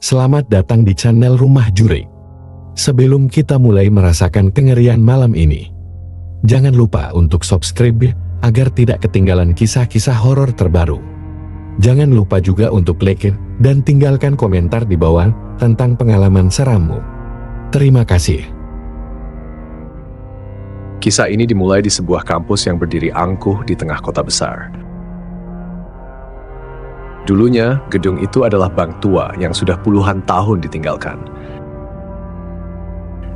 Selamat datang di channel Rumah Jurik. Sebelum kita mulai merasakan kengerian malam ini, jangan lupa untuk subscribe agar tidak ketinggalan kisah-kisah horor terbaru. Jangan lupa juga untuk like dan tinggalkan komentar di bawah tentang pengalaman serammu. Terima kasih. Kisah ini dimulai di sebuah kampus yang berdiri angkuh di tengah kota besar. Dulunya, gedung itu adalah bank tua yang sudah puluhan tahun ditinggalkan.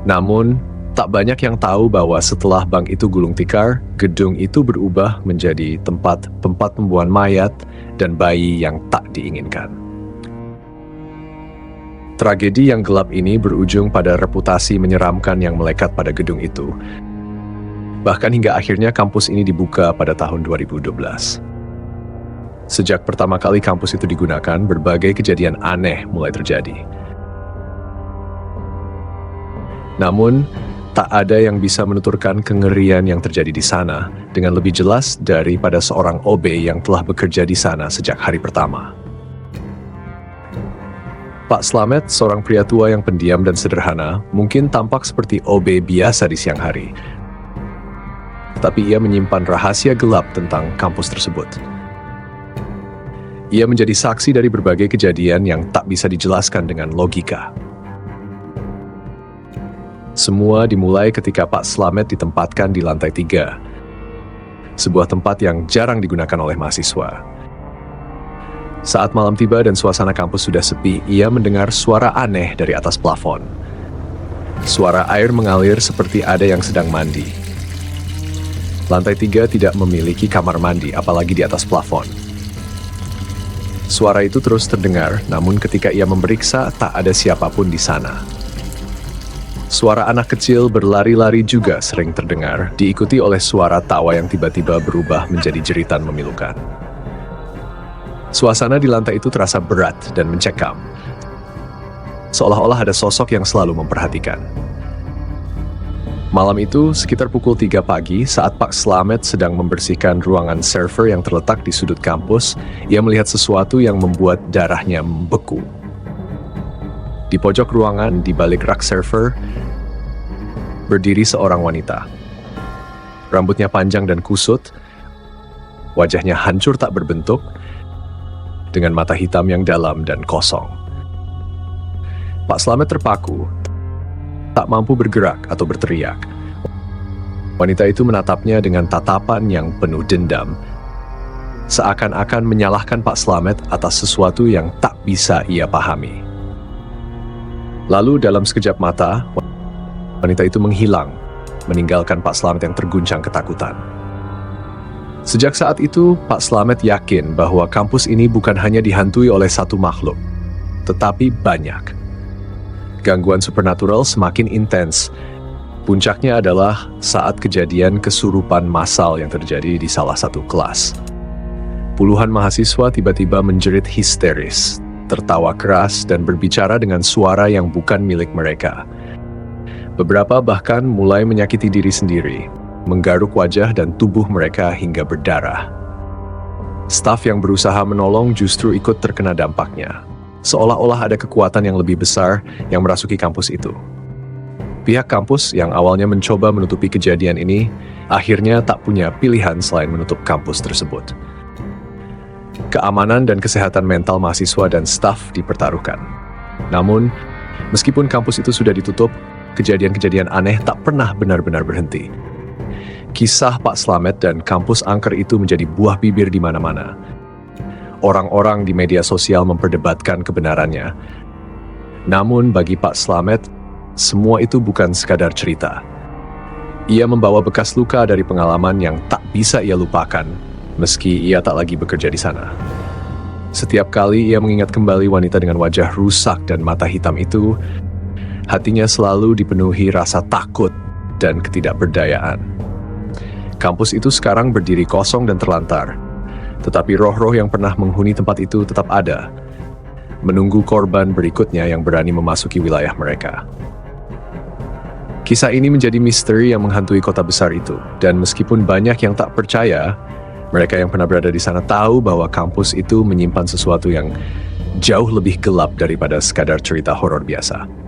Namun, tak banyak yang tahu bahwa setelah bank itu gulung tikar, gedung itu berubah menjadi tempat pembuangan mayat dan bayi yang tak diinginkan. Tragedi yang gelap ini berujung pada reputasi menyeramkan yang melekat pada gedung itu. Bahkan hingga akhirnya kampus ini dibuka pada tahun 2012. Sejak pertama kali kampus itu digunakan, berbagai kejadian aneh mulai terjadi. Namun, tak ada yang bisa menuturkan kengerian yang terjadi di sana dengan lebih jelas daripada seorang OB yang telah bekerja di sana sejak hari pertama. Pak Slamet, seorang pria tua yang pendiam dan sederhana, mungkin tampak seperti OB biasa di siang hari. Tetapi ia menyimpan rahasia gelap tentang kampus tersebut. Ia menjadi saksi dari berbagai kejadian yang tak bisa dijelaskan dengan logika. Semua dimulai ketika Pak Slamet ditempatkan di lantai 3, sebuah tempat yang jarang digunakan oleh mahasiswa. Saat malam tiba dan suasana kampus sudah sepi, ia mendengar suara aneh dari atas plafon. Suara air mengalir seperti ada yang sedang mandi. Lantai 3 tidak memiliki kamar mandi, apalagi di atas plafon. Suara itu terus terdengar, namun ketika ia memeriksa, tak ada siapapun di sana. Suara anak kecil berlari-lari juga sering terdengar, diikuti oleh suara tawa yang tiba-tiba berubah menjadi jeritan memilukan. Suasana di lantai itu terasa berat dan mencekam, seolah-olah ada sosok yang selalu memperhatikan. Malam itu, sekitar pukul 3 pagi, saat Pak Slamet sedang membersihkan ruangan server yang terletak di sudut kampus, ia melihat sesuatu yang membuat darahnya membeku. Di pojok ruangan, di balik rak server, berdiri seorang wanita. Rambutnya panjang dan kusut, wajahnya hancur tak berbentuk, dengan mata hitam yang dalam dan kosong. Pak Slamet terpaku, tak mampu bergerak atau berteriak. Wanita itu menatapnya dengan tatapan yang penuh dendam, seakan-akan menyalahkan Pak Slamet atas sesuatu yang tak bisa ia pahami. Lalu dalam sekejap mata, wanita itu menghilang, meninggalkan Pak Slamet yang terguncang ketakutan. Sejak saat itu, Pak Slamet yakin bahwa kampus ini bukan hanya dihantui oleh satu makhluk, tetapi banyak. Gangguan supernatural semakin intens. Puncaknya adalah saat kejadian kesurupan massal yang terjadi di salah satu kelas. Puluhan mahasiswa tiba-tiba menjerit histeris, tertawa keras dan berbicara dengan suara yang bukan milik mereka. Beberapa bahkan mulai menyakiti diri sendiri, menggaruk wajah dan tubuh mereka hingga berdarah. Staf yang berusaha menolong justru ikut terkena dampaknya. Seolah-olah ada kekuatan yang lebih besar yang merasuki kampus itu. Pihak kampus yang awalnya mencoba menutupi kejadian ini, akhirnya tak punya pilihan selain menutup kampus tersebut. Keamanan dan kesehatan mental mahasiswa dan staf dipertaruhkan. Namun, meskipun kampus itu sudah ditutup, kejadian-kejadian aneh tak pernah benar-benar berhenti. Kisah Pak Slamet dan kampus angker itu menjadi buah bibir di mana-mana. Orang-orang di media sosial memperdebatkan kebenarannya. Namun bagi Pak Slamet, semua itu bukan sekadar cerita. Ia membawa bekas luka dari pengalaman yang tak bisa ia lupakan, meski ia tak lagi bekerja di sana. Setiap kali ia mengingat kembali wanita dengan wajah rusak dan mata hitam itu, hatinya selalu dipenuhi rasa takut dan ketidakberdayaan. Kampus itu sekarang berdiri kosong dan terlantar. Tetapi roh-roh yang pernah menghuni tempat itu tetap ada, menunggu korban berikutnya yang berani memasuki wilayah mereka. Kisah ini menjadi misteri yang menghantui kota besar itu, dan meskipun banyak yang tak percaya, mereka yang pernah berada di sana tahu bahwa kampus itu menyimpan sesuatu yang jauh lebih gelap daripada sekadar cerita horor biasa.